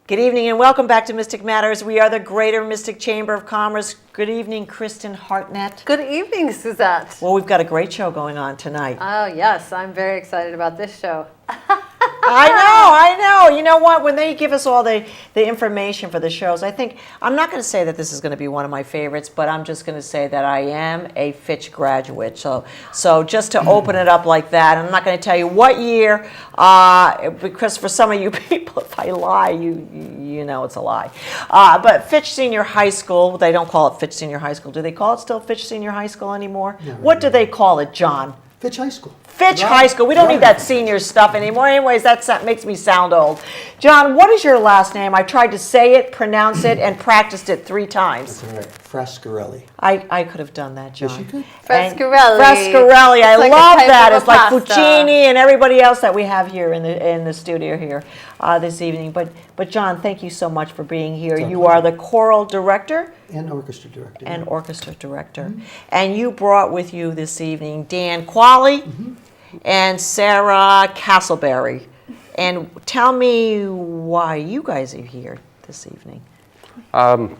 Good evening and welcome back to Mystic Matters. We are the Greater Mystic Chamber of Commerce. Good evening, Kristin Hartnett. Good evening, Susette. Well, we've got a great show going on tonight. Oh, yes. I'm very excited about this show. I know. You know what? When they give us all the information for the shows, I think, I'm not going to say that this is going to be one of my favorites, but I'm just going to say that I am a Fitch graduate. So just to open it up like that, I'm not going to tell you what year, because for some of you people, if I lie, you know it's a lie. But Fitch Senior High School, they don't call it Fitch Senior High School. Do they call it still Fitch Senior High School anymore? No, What do they call it, John? Fitch High School. Fitch High School. We don't need that senior stuff anymore. Anyways, that makes me sound old. John, what is your last name? I tried to say it, pronounce it, and practiced it 3 times. That's all right. Frascarelli. I could have done that, John. Yes, you could. Frascarelli. Frascarelli. I like love a type that. of a It's like pasta. Fuccini and everybody else that we have here in the studio here this evening. But John, thank you so much for being here. It's our You pleasure. are the choral director. And orchestra director. And yeah. orchestra director. And you brought with you this evening Dan Qualley and Sarah Castleberry. And tell me why you guys are here this evening.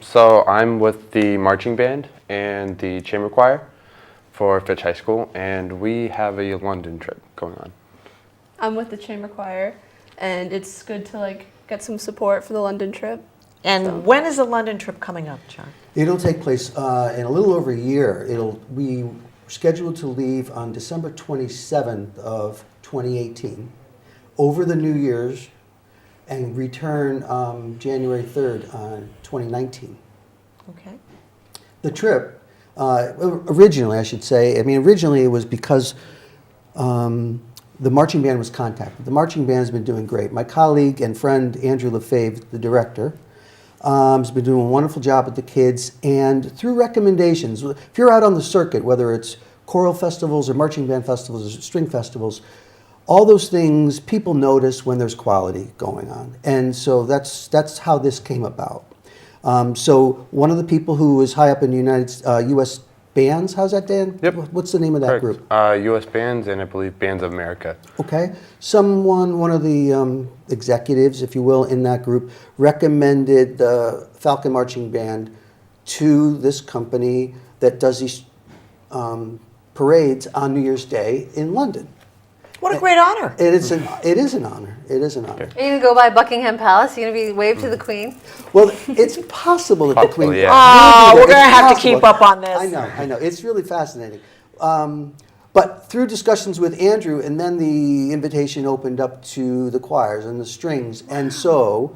So I'm with the marching band and the chamber choir for Fitch High School, and we have a London trip going on. I'm with the chamber choir, and it's good to get some support for the London trip. And when is the London trip coming up, John? It'll take place in a little over a year. We scheduled to leave on December 27th of 2018 over the New Year's and return January 3rd on 2019. Okay. The trip, originally I should say, originally it was because the marching band was contacted. The marching band has been doing great. My colleague and friend Andrew Lefebvre, the director, has been doing a wonderful job with the kids, and through recommendations, if you're out on the circuit, whether it's choral festivals or marching band festivals or string festivals, all those things people notice when there's quality going on. And so that's how this came about. So one of the people who was high up in the U.S. bands, how's that, Dan? Yep. What's the name of that Correct. group? U.S. Bands and I believe Bands of America. Okay. One of the executives, if you will, in that group recommended the Falcon Marching Band to this company that does these parades on New Year's Day in London. What a great honor. It is an honor. It is an honor. Are you going to go by Buckingham Palace? Are you going to be waved to the Queen? Well, it's possible that the Queen. yeah. Oh, we're It's going to have to possible. keep up on this. I know. It's really fascinating. But through discussions with Andrew, and then the invitation opened up to the choirs and the strings, and so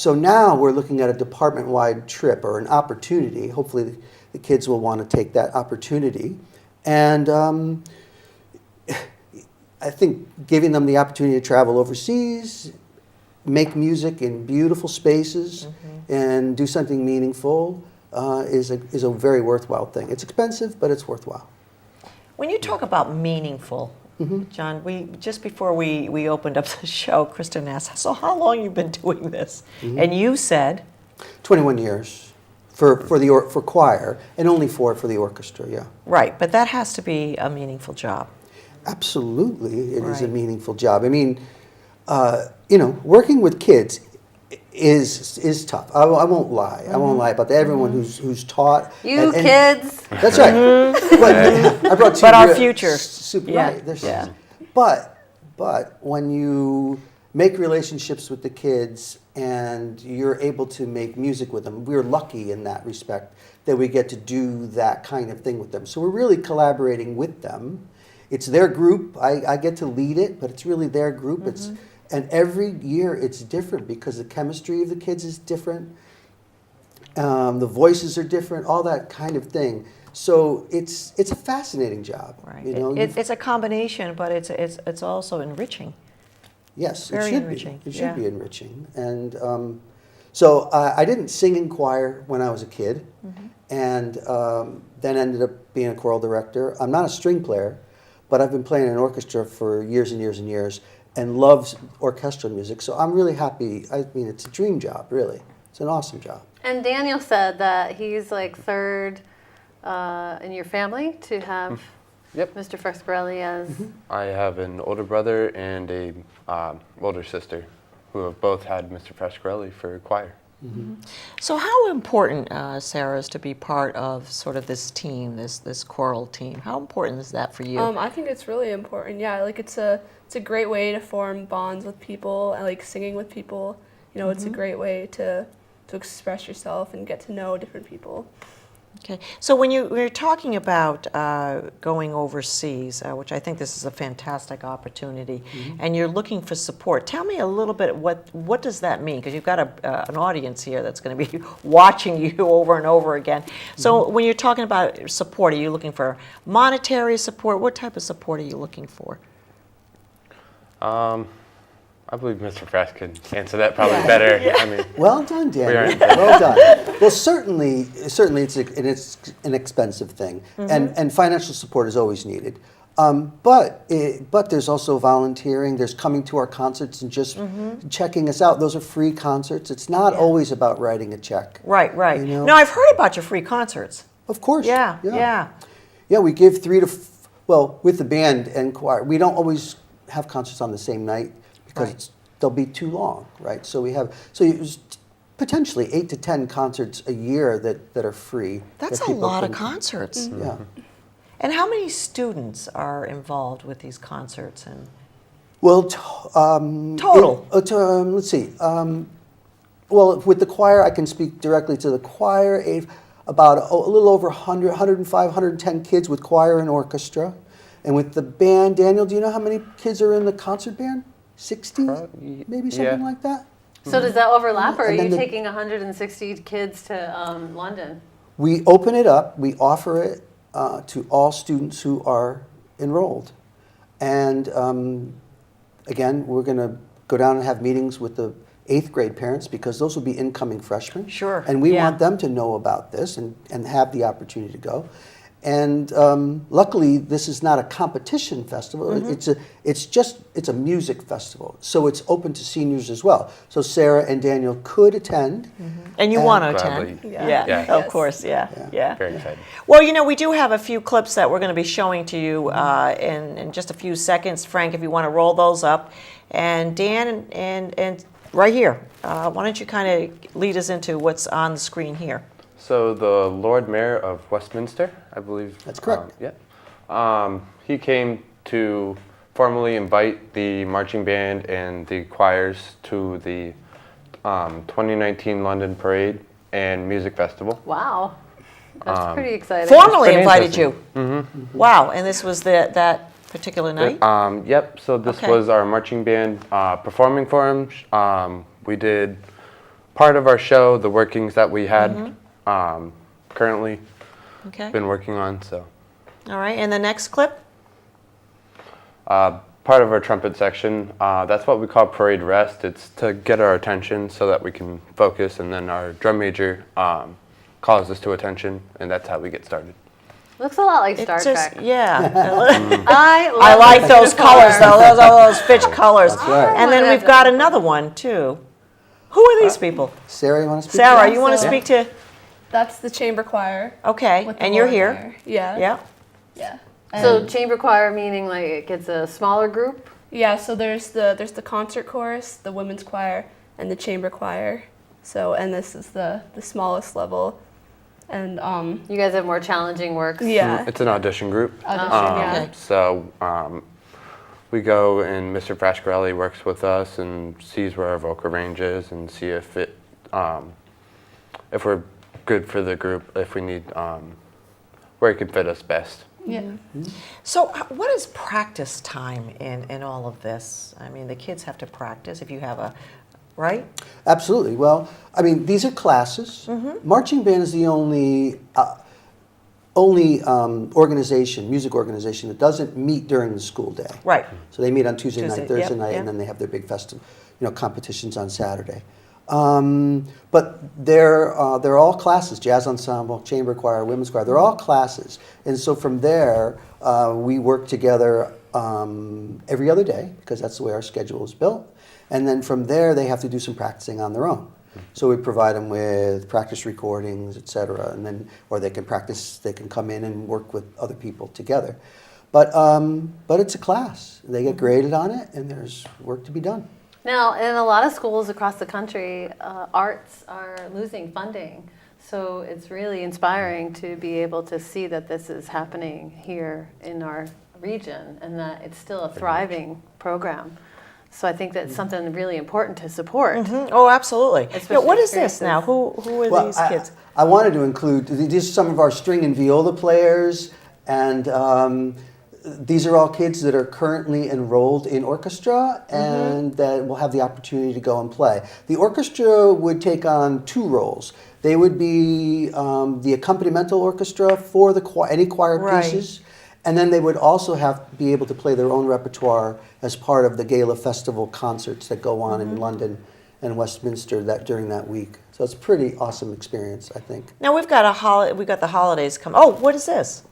now we're looking at a department-wide trip or an opportunity. Hopefully, the kids will want to take that opportunity, and I think giving them the opportunity to travel overseas, make music in beautiful spaces, and do something meaningful is a very worthwhile thing. It's expensive, but it's worthwhile. When you talk about meaningful, John, just before we opened up the show, Kristin asked, so how long you been doing this? And you said? 21 years for choir, and only 4 for the orchestra, yeah. Right, but that has to be a meaningful job. Absolutely, it is a Right. meaningful job. Working with kids is tough. I won't lie. I won't lie about that. Everyone who's taught. You and kids. That's right. But I brought 2 But our real- future. Super, Yeah, right. There's- yeah. But when you make relationships with the kids and you're able to make music with them, we're lucky in that respect that we get to do that kind of thing with them. So we're really collaborating with them. It's their group. I get to lead it, but it's really their group. And every year it's different because the chemistry of the kids is different. The voices are different, all that kind of thing. So it's a fascinating job. Right. You know, It's a combination, but it's also enriching. yes, very it should enriching, be. It should yeah. be enriching. And so I didn't sing in choir when I was a kid, and then ended up being a choral director. I'm not a string player, but I've been playing in an orchestra for years and years and years, and loves orchestral music. So I'm really happy. It's a dream job, really. It's an awesome job. And Daniel said that he's like third in your family to have Yep. Mr. Frascarelli as... I have an older brother and a older sister. who have both had Mr. Frascarelli for choir. So how important, Sarah, is to be part of sort of this team, this choral team? How important is that for you? I think it's really important. Yeah, like it's a great way to form bonds with people, and like singing with people. You know, it's a great way to express yourself and get to know different people. Okay, so when we're talking about going overseas, which I think this is a fantastic opportunity, and you're looking for support, tell me a little bit what does that mean? Because you've got an audience here that's going to be watching you over and over again. So when you're talking about support, are you looking for monetary support? What type of support are you looking for? I believe Mr. Frass could answer that probably better. I mean, Well done, Daniel. aren't- Well done. Well, certainly, it's an expensive thing, and financial support is always needed. But there's also volunteering. There's coming to our concerts and just checking us out. Those are free concerts. It's not always about writing a check. Right, right. You know? No, I've heard about your free concerts. Of course. Yeah. Yeah, we give with the band and choir. We don't always have concerts on the same night because Right. they'll be too long, right? So potentially 8 to 10 concerts a year that are free. That's that a people lot of can- concerts. Yeah. And how many students are involved with these concerts? And Well, Total. Let's see. Well, with the choir, I can speak directly to the choir. About a little over 100, 105, 110 kids with choir and orchestra. And with the band, Daniel, do you know how many kids are in the concert band? 60, maybe something like that? So does that overlap, or are And then you the- taking 160 kids to London? We open it up, we offer it to all students who are enrolled. And again, we're going to go down and have meetings with the 8th grade parents because those will be incoming freshmen. Sure, And we yeah. want them to know about this and have the opportunity to go. And luckily, this is not a competition festival. It's a music festival. So it's open to seniors as well. So Sarah and Daniel could attend. And you And- want to Gladly. attend? Yeah. Yeah. Of course, yeah. Very excited. Well, we do have a few clips that we're going to be showing to you in just a few seconds. Frank, if you want to roll those up. And Dan and right here, why don't you kind of lead us into what's on the screen here? So the Lord Mayor of Westminster, I believe. That's correct. He came to formally invite the marching band and the choirs to the 2019 London Parade and Music Festival. Wow, that's pretty exciting. Formally pretty invited you. interesting. Wow, and this was that particular night? Yep, so this Okay. was our marching band performing for him. We did part of our show, the workings that we had currently Okay. been working on. So All right, and the next clip? part of our trumpet section, that's what we call parade rest. It's to get our attention so that we can focus, and then our drum major calls us to attention, and that's how we get started. Looks a lot like It Star just- Trek. Yeah. I I like those colors, though. Those are those Fitch colors. That's right. And then we've got another one, too. Who are these people? Sarah, you want to speak? Sarah, Yeah, you want to so- speak to? That's the chamber choir. Okay, with the and you're Lord here. Mayor. Yeah. Yeah. Yeah. So And- chamber choir meaning like it gets a smaller group. yeah. So there's the concert chorus, the women's choir, and the chamber choir. So and this is the smallest level, and You guys have more challenging works. yeah. It's an audition group. Audition, yeah. Okay. So we go and Mr. Frascarelli works with us and sees where our vocal range is and see if we're good for the group, if we need where it can fit us best. Yeah. So what is practice time in all of this? I mean, the kids have to practice if you have right? Absolutely. Well, I mean, these are classes. Marching band is the only music organization that doesn't meet during the school day. Right. So they meet on Tuesday Tuesday, night, Thursday yep, night, yep. and then they have their big competitions on Saturday. But they're all classes: jazz ensemble, chamber choir, women's choir. They're all classes, and so from there we work together every other day because that's the way our schedule is built. And then from there they have to do some practicing on their own. So we provide them with practice recordings, etc., and then or they can practice. They can come in and work with other people together. But it's a class. They get graded on it, and there's work to be done. Now, in a lot of schools across the country, arts are losing funding. So it's really inspiring to be able to see that this is happening here in our region and that it's still a thriving program. So I think that's something really important to support. Oh, absolutely. Especially What is this experiences. now? Who are Well, these kids? I wanted to include, these are some of our string and viola players, and these are all kids that are currently enrolled in orchestra and that will have the opportunity to go and play. The orchestra would take on two roles. They would be the accompanimental orchestra for the any choir Right. pieces, and then they would also be able to play their own repertoire as part of the Gala Festival concerts that go on in London and Westminster during that week. So it's a pretty awesome experience, I think. Now we've got the holidays come. Oh, what is this?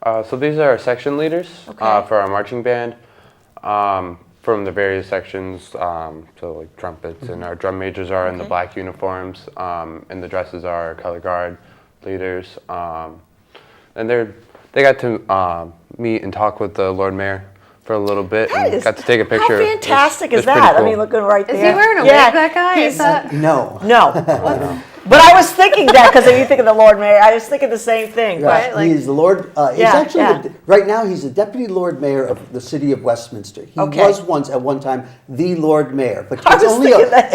So these are our section leaders Okay. for our marching band from the various sections. So like trumpets, and our drum majors are in the Okay. black uniforms, and the dresses are color guard leaders. And they got to meet and talk with the Lord Mayor for a little bit, and got to take a picture. How fantastic is It's pretty that? I cool. mean, looking right Is there. he wearing a Yeah, wig, that guy? Is that? No. No. But I was thinking that because if you think of the Lord Mayor, I was thinking the same thing. Right, Right, like- he's the Lord. He's Yeah, actually yeah. right now he's the deputy Lord Mayor of the city of Westminster. He Okay. was once at one time the Lord Mayor, but I it's was only thinking that.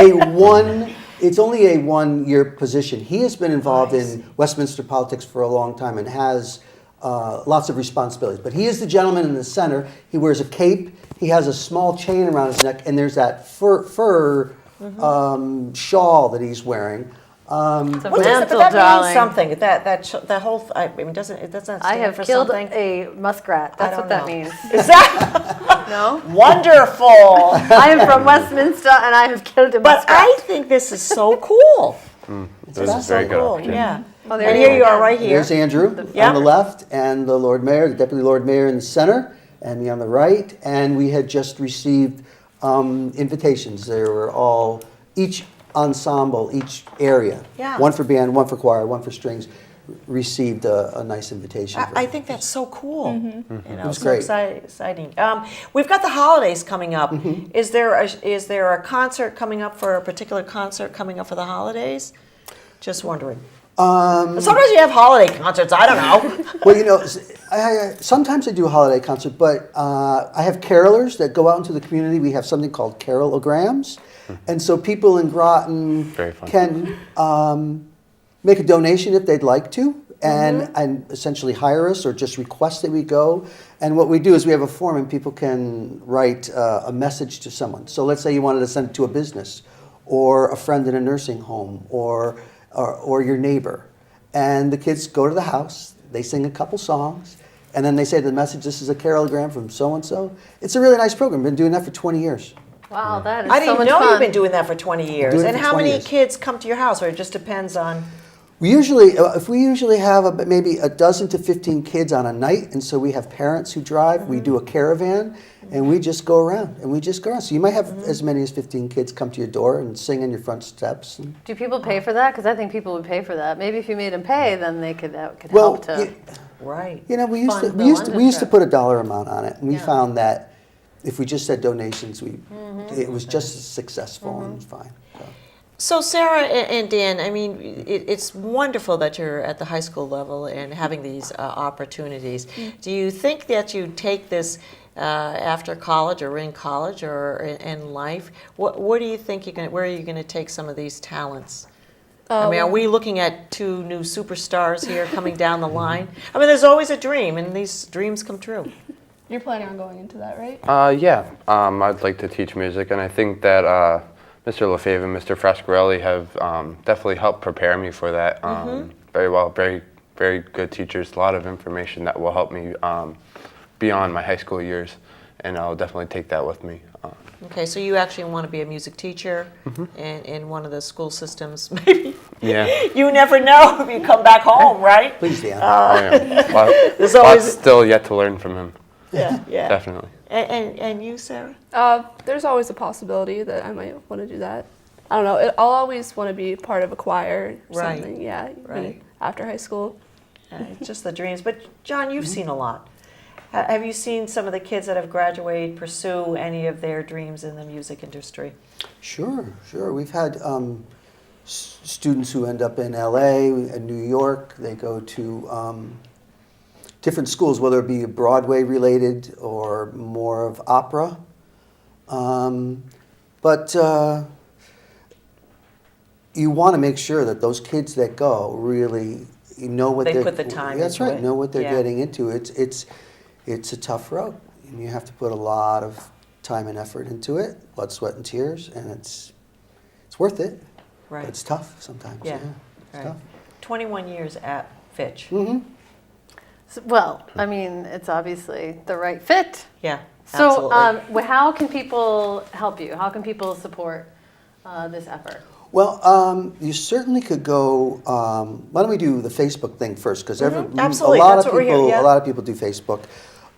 it's only a 1-year position. He has been involved in Westminster politics for a long time and has lots of responsibilities. But he is the gentleman in the center. He wears a cape. He has a small chain around his neck, and there's that fur shawl that he's wearing. It's a What's this? But mantle, that means darling. something. That whole. I mean, doesn't it stand I have for killed something? a muskrat. That's don't what that know. means. Is that No? wonderful? I am from Westminster and I have killed a But muskrat. I think this is so cool. This is a So very good cool. opportunity. Yeah. Oh, there And you here you go. are, right here. There's Andrew Yeah. on the left, and the Lord Mayor, the Deputy Lord Mayor in the center, and me on the right. And we had just received invitations. They were all, each ensemble, each area, Yeah. one for band, one for choir, one for strings, received a nice invitation. I think that's so cool. You know, was so great. exciting. We've got the holidays coming up. Is there a concert coming up for a particular concert coming up for the holidays? Just wondering. Sometimes you have holiday concerts. I don't know. Well, you know, sometimes I do a holiday concert, but I have carolers that go out into the community. We have something called carolograms. And so people in Groton Very fun. can make a donation if they'd like to, and essentially hire us or just request that we go. And what we do is we have a form and people can write a message to someone. So let's say you wanted to send it to a business or a friend in a nursing home or your neighbor. And the kids go to the house, they sing a couple songs, and then they say to the message, this is a carologram from so-and-so. It's a really nice program. Been doing that for 20 years. Wow, that is I so didn't much know fun. you've been doing that for 20 years. Doing it And for how 20 many years. kids come to your house, or it just depends on? We usually have maybe a dozen to 15 kids on a night, and so we have parents who drive. We do a caravan, and we just go around. So you might have as many as 15 kids come to your door and sing on your front steps. And, Do people pay for that? Because I think people would pay for that. Maybe if you made them pay, then they could well, help to. Right. you know, we used Fund to the we used to, London we used to trip. put a dollar amount on it, and we Yeah. found that if we just said donations, it was just as successful and fine. So. So Sarah and Dan, I mean, it's wonderful that you're at the high school level and having these opportunities. Do you think that you take this after college or in college or in life? What do you think where are you going to take some of these talents? I mean, are we looking at two new superstars here coming down the line? I mean, there's always a dream, and these dreams come true. You're planning on going into that, right? Yeah, I'd like to teach music, and I think that Mr. Lefebvre and Mr. Frascarelli have definitely helped prepare me for that very well. Very, very good teachers. A lot of information that will help me beyond my high school years, and I'll definitely take that with me. Okay, so you actually want to be a music teacher in one of the school systems, maybe? Yeah. You never know if you come back home, right? Please, Dan. There's Lots always still yet to learn from him. yeah. Definitely. And you, Sarah? There's always a possibility that I might want to do that. I don't know. I'll always want to be part of a choir or Right. something. Yeah, even Right. after high school. It's just the dreams. But John, you've seen a lot. Have you seen some of the kids that have graduated pursue any of their dreams in the music industry? Sure. We've had students who end up in LA, in New York. They go to different schools, whether it be Broadway related or more of opera. But you want to make sure that those kids that go really know what They they're, put the time that's into right, it. know what they're Yeah. getting into. It's a tough road. And you have to put a lot of time and effort into it, blood, sweat, and tears, and it's worth it. Right. But it's tough sometimes. Yeah. It's Right. tough. 21 years at Fitch. Mm-hmm. Well, I mean, it's obviously the right fit. Yeah, So, absolutely. how can people help you? How can people support this effort? Well, you certainly could go. Why don't we do the Facebook thing first? Because Absolutely, a lot that's of what we're here, people, yeah. a lot of people do Facebook.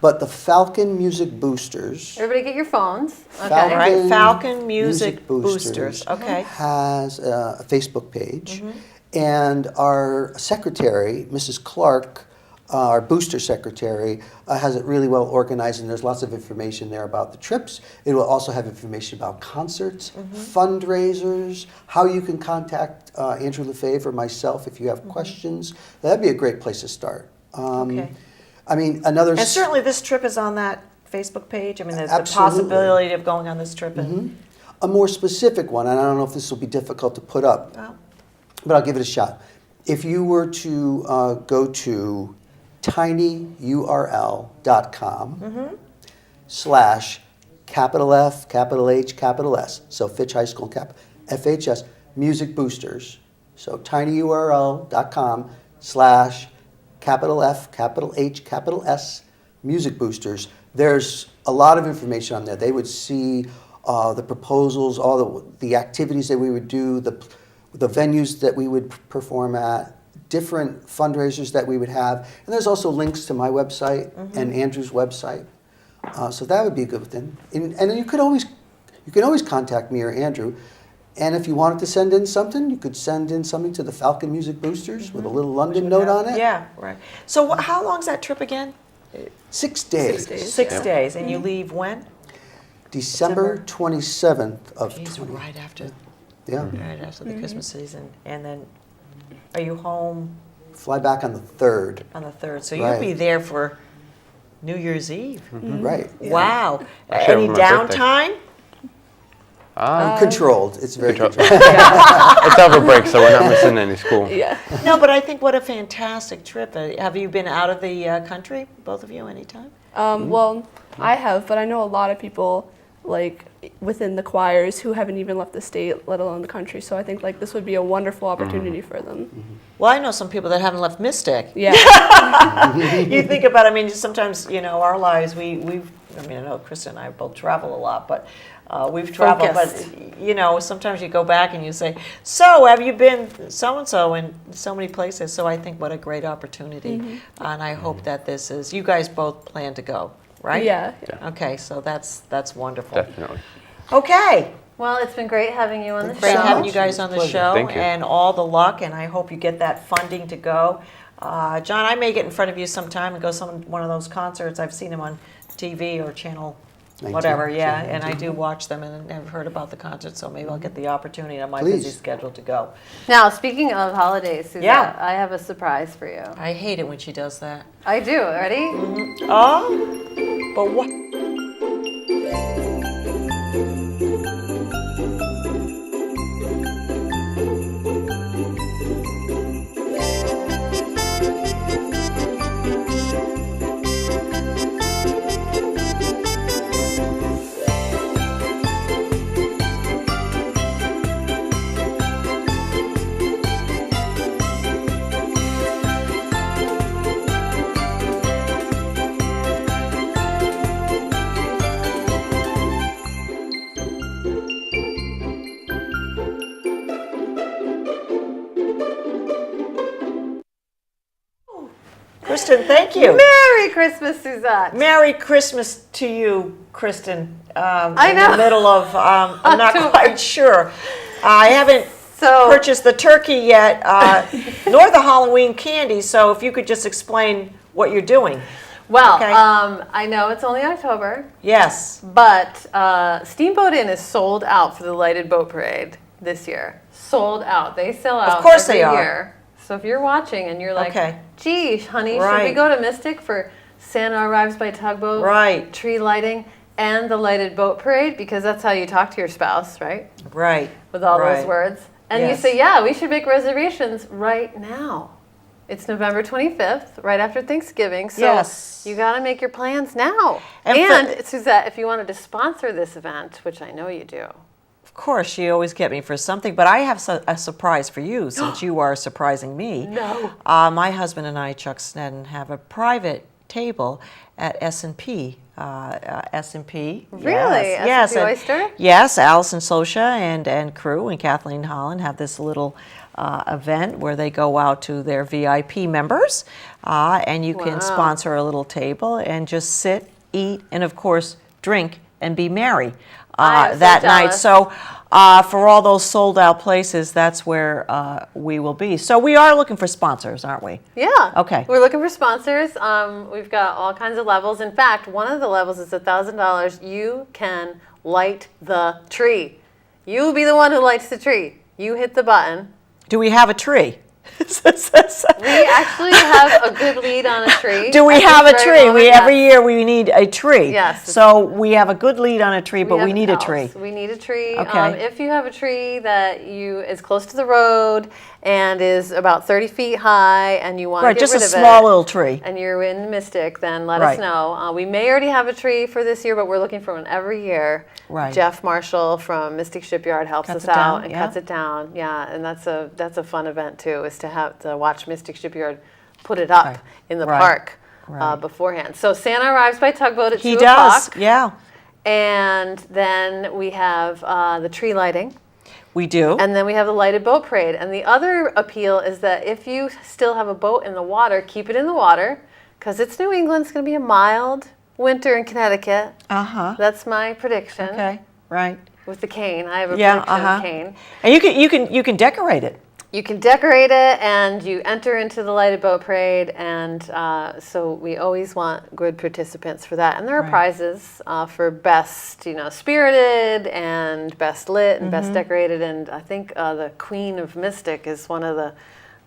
But the Falcon Music Boosters Everybody get your phones. Okay. Falcon- All right, Falcon Music Music Boosters. Okay. has a Facebook page, Mm-hmm. and our secretary, Mrs. Clark, our booster secretary, has it really well organized, and there's lots of information there about the trips. It will also have information about concerts, Mm-hmm. fundraisers, how you can contact Andrew Lefebvre or myself if you have questions. That'd be a great place to start. Mm-hmm. Okay. I mean, another. And certainly this trip is on that Facebook page. I mean, there's the Absolutely. possibility of going on this trip. And, A more specific one, and I don't know if this will be difficult to put up, well, but I'll give it a shot. If you were to go to tinyurl.com / capital F, capital H, capital S, so Fitch High School, FHS, Music Boosters. So tinyurl.com / capital F, capital H, capital S, Music Boosters. There's a lot of information on there. They would see the proposals, all the activities that we would do, the venues that we would perform at, different fundraisers that we would have. And there's also links to my website and Andrew's website. So that would be a good thing. And then you can always contact me or Andrew. And if you wanted to send in something, you could send in something to the Falcon Music Boosters with a little London note on it. yeah, right. So how long's that trip again? 6 days. 6 days. 6 days. And you leave when? December 27th of Geez, 20. right after, Yeah. right after the Christmas season. And then are you home Fly back on the 3rd. on the 3rd? So Right. you'll be there for New Year's Eve. Right. Yeah. Wow. I share Any with my birthday. downtime? Controlled. It's very Control- controlled. It's over break, so we're not missing any school. Yeah. No, but I think what a fantastic trip. Have you been out of the country, both of you, anytime? Well, I have, but I know a lot of people like within the choirs who haven't even left the state, let alone the country. So I think like this would be a wonderful opportunity for them. Well, I know some people that haven't left Mystic. Yeah. You think about, I mean, sometimes, our lives, we've, I mean, I know Kristin and I both travel a lot, but we've traveled, Focused. but, sometimes you go back and you say, so have you been so-and-so in so many places? So I think what a great opportunity. And I hope that this is, you guys both plan to go, right? Yeah. Okay, so that's wonderful. Definitely. Okay. Well, it's been great having you on the Great show. having you guys on the Pleasure. show, Thank you. and all the luck, and I hope you get that funding to go. John, I may get in front of you sometime and go one of those concerts. I've seen them on TV or channel 19, whatever, yeah, channel and I 19. do watch them and have heard about the concert, so maybe I'll get the opportunity on my Please. busy schedule to go. Now, speaking of holidays, Susette, Yeah. I have a surprise for you. I hate it when she does that. I do. Ready? Oh, but what? Kristin, thank you. Merry Christmas, Susette. Merry Christmas to you, Kristin. I In know. the middle of, I'm not October. quite sure. I haven't So- purchased the turkey yet, nor the Halloween candy. So if you could just explain what you're doing. Well, Okay. I know it's only October, Yes. but Steamboat Inn is sold out for the lighted boat parade this year. Sold out. They sell out course every they are. year. So if you're watching and you're like, Okay. gee, honey, should we Right. go to Mystic for Santa Arrives by Tugboat, Right. tree lighting, and the lighted boat parade? Because that's how you talk to your spouse, right? Right. With all Right. those words. And Yes. you say, yeah, we should make reservations right now. It's November 25th, right after Thanksgiving. So Yes. you got to make your plans now. And And Suzette, if you wanted to sponsor this event, which I know you do. Of course, you always get me for something, but I have a surprise for you since you are surprising me. No. My husband and I, Chuck Snedden, have a private table at S&P. S&P. Really? Yes. S&P and- Oyster? Yes, Allison Sosha and crew and Kathleen Holland have this little event where they go out to their VIP members, and you can Wow. sponsor a little table and just sit, eat, and of course drink and be merry I am so that night. jealous. So for all those sold out places, that's where we will be. So we are looking for sponsors, aren't we? Yeah. Okay. We're looking for sponsors. We've got all kinds of levels. In fact, one of the levels is $1,000. You can light the tree. You'll be the one who lights the tree. You hit the button. Do we have a tree? We actually have a good lead on a tree. Do we at this have a very tree? moment, Every yes. year we need a tree. Yes. So we have a good lead on a tree, but we have need a else. tree. We need a tree. Okay. If you have a tree that is close to the road and is about 30 feet high and you want Right, to get just a rid of small it, little tree. and you're in Mystic, then let Right. us know. We may already have a tree for this year, but we're looking for one every year. Right. Jeff Marshall from Mystic Shipyard helps Cuts us it out down, and yeah. cuts it down. Yeah, and that's a fun event too, is to watch Mystic Shipyard put it up Right. in the Right. park Right. beforehand. So Santa Arrives by Tugboat at 2 He o'clock. does, yeah. And then we have the tree lighting. We do. And then we have the lighted boat parade. And the other appeal is that if you still have a boat in the water, keep it in the water, because it's New England. It's going to be a mild winter in Connecticut. Uh-huh. That's my prediction. Okay, right. With the cane, I have a Yeah, prediction uh-huh. of cane. And you can decorate it. You can decorate it, and you enter into the lighted boat parade, and so we always want good participants for that. And there are Right. prizes for best, spirited, and best lit, and Mm-hmm. best decorated. And I think the Queen of Mystic is one of the.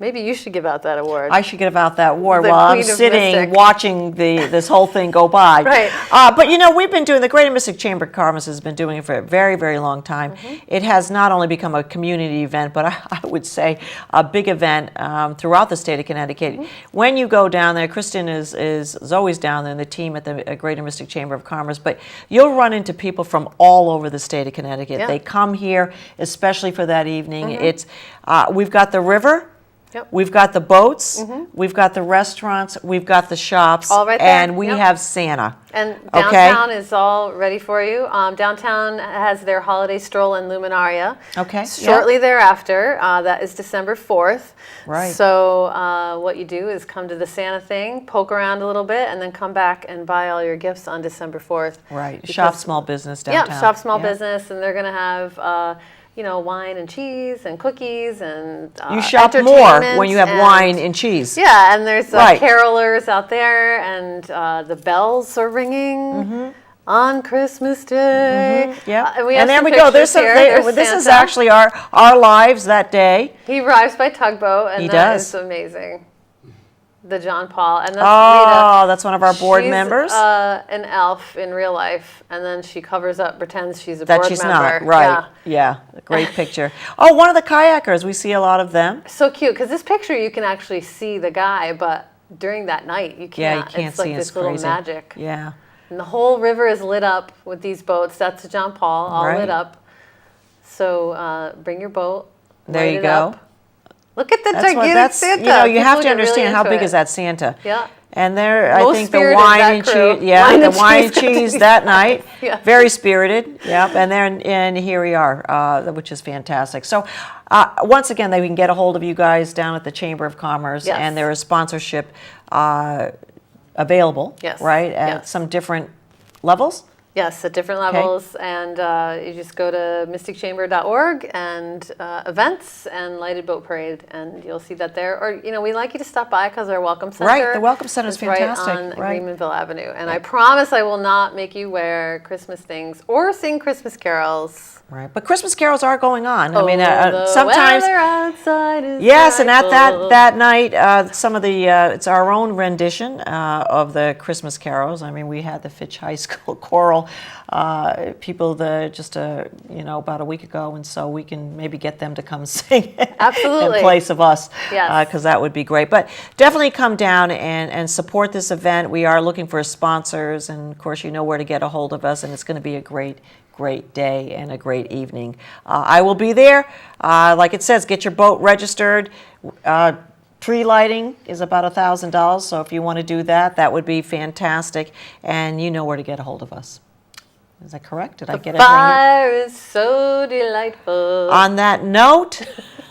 Maybe you should give out that award. I should give out that award The while I'm Queen of sitting Mystic. watching this whole thing go by. Right. But we've been doing, the Greater Mystic Chamber of Commerce has been doing it for a very, very long time. Mm-hmm. It has not only become a community event, but I would say a big event throughout the state of Connecticut. Mm-hmm. When you go down there, Kristin is always down there, and the team at the Greater Mystic Chamber of Commerce, but you'll run into people from all over the state of Connecticut. Yeah. They come here especially for that evening. It's we've got the river. Yep. We've got the boats, we've got the restaurants, we've got the shops, All right there, and we yep. have Santa. And Okay. downtown is all ready for you. Downtown has their holiday stroll in Luminaria. Okay, Shortly thereafter, that is December 4th. Right. So what you do is come to the Santa thing, poke around a little bit, and then come back and buy all your gifts on December 4th. Right. Because- Shop small business downtown. Yeah, shop small Yeah. business, and they're going to have wine and cheese and cookies and You shop more entertainment when you have wine and cheese. Yeah, and there's Right. carolers out there, and the bells are ringing on Christmas Day. Yeah. And we have there some we go. pictures here. There's This is Santa. actually our lives that day. He arrives by tugboat, and He that does. is amazing. The John Paul, and that's Oh, Rita. that's one of our board She's, members. an elf in real life, and then she covers up, pretends she's a that board she's member. not. Right. Yeah. Great picture. Oh, one of the kayakers. We see a lot of them. So cute, because this picture you can actually see the guy, but during that night you can't. Yeah, you can't it's like see. this It's little crazy. magic. Yeah. And the whole river is lit up with these boats. That's John Paul, all Right. lit up. So bring your boat. There light you it go. up. Look at the That's what. gigantic That's Santa. you know. You People have to get really understand how into big it. is that Santa. Yeah. And there, I Most think the spirited, wine that and crew. cheese, yeah, Wine the and wine and cheese got to cheese be that night, Yeah. very spirited. Yep, and here we are, which is fantastic. So, once again, they can get a hold of you guys down at the Chamber of Commerce, Yes. and there is sponsorship available, Yes, right, at yes. some different levels. Yes, at different Okay. levels, and you just go to mysticchamber.org and events and Lighted Boat Parade, and you'll see that there. Or we'd like you to stop by because our Welcome Center, Right, the Welcome Center is right fantastic, on right. Greenmanville Avenue, and I promise I will not make you wear Christmas things or sing Christmas carols. Right, but Christmas carols are going on. I mean, The sometimes. weather outside is Yes, and at frightful. that night, some of the it's our own rendition of the Christmas carols. I mean, we had the Fitch High School choral people just about a week ago, and so we can maybe get them to come sing Absolutely. in place of us, Yes. because that would be great. But definitely come down and support this event. We are looking for sponsors, and of course, you know where to get a hold of us, and it's going to be a great day and a great evening. I will be there. Like it says, get your boat registered. Tree lighting is about $1,000, so if you want to do that, that would be fantastic. And you know where to get a hold of us. Is that correct? Did I get everything? Fire is so delightful. On that note,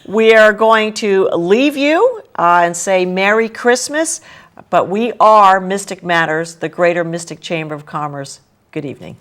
we are going to leave you and say Merry Christmas, but we are Mystic Matters, the Greater Mystic Chamber of Commerce. Good evening.